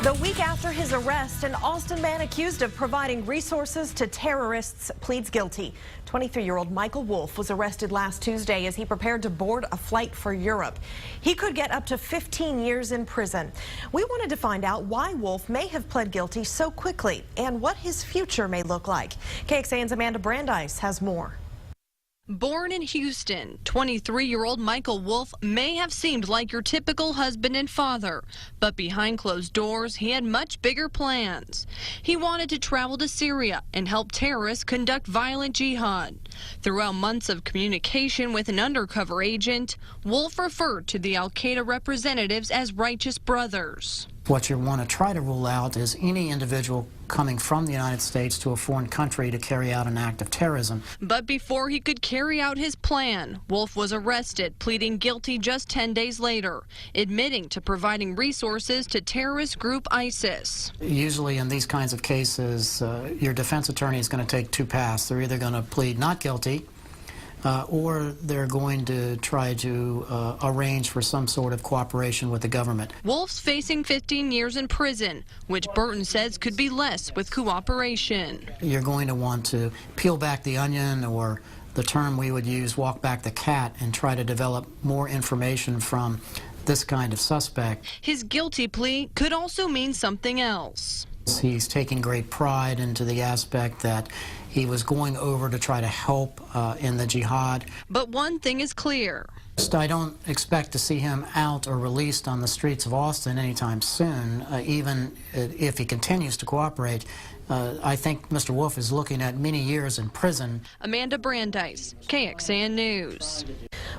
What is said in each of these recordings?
The week after his arrest, an Austin man accused of providing resources to terrorists pleads guilty. 23-year-old Michael Wolf was arrested last Tuesday as he prepared to board a flight for Europe. He could get up to 15 years in prison. We wanted to find out why Wolf may have pled guilty so quickly and what his future may look like. KXAN's Amanda Brandeis has more. Born in Houston, 23-year-old Michael Wolf may have seemed like your typical husband and father, but behind closed doors, he had much bigger plans. He wanted to travel to Syria and help terrorists conduct violent jihad. Throughout months of communication with an undercover agent, Wolf referred to the al-Qaeda representatives as righteous brothers. What you want to try to rule out is any individual coming from the United States to a foreign country to carry out an act of terrorism. But before he could carry out his plan, Wolf was arrested, pleading guilty just 10 days later, admitting to providing resources to terrorist group ISIS. Usually in these kinds of cases, your defense attorney is going to take two paths. They're either going to plead not guilty, or they're going to try to arrange for some sort of cooperation with the government. Wolf's facing 15 years in prison, which Burton says could be less with cooperation. You're going to want to peel back the onion, or the term we would use, walk back the cat, and try to develop more information from this kind of suspect. His guilty plea could also mean something else. He's taking great pride into the aspect that he was going over to try to help in the jihad. But one thing is clear. I don't expect to see him out or released on the streets of Austin anytime soon, even if he continues to cooperate. I think Mr. Wolf is looking at many years in prison. Amanda Brandeis, KXAN News.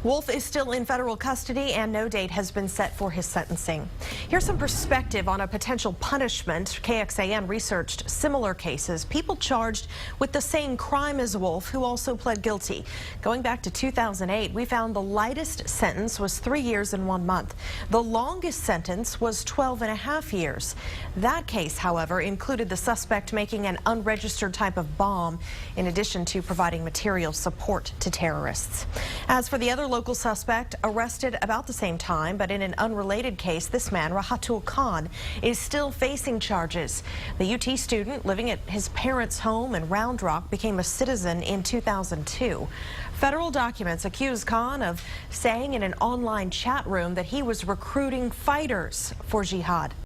Wolf is still in federal custody and no date has been set for his sentencing. Here's some perspective on a potential punishment. KXAN researched similar cases, people charged with the same crime as Wolf who also pled guilty. Going back to 2008, we found the lightest sentence was 3 years and 1 month. The longest sentence was 12.5 years. That case, however, included the suspect making an unregistered type of bomb in addition to providing material support to terrorists. As for the other local suspect arrested about the same time, but in an unrelated case, this man, Rahatul Khan, is still facing charges. The UT student living at his parents' home in Round Rock became a citizen in 2002. Federal documents accuse Khan of saying in an online chat room that he was recruiting fighters for jihad.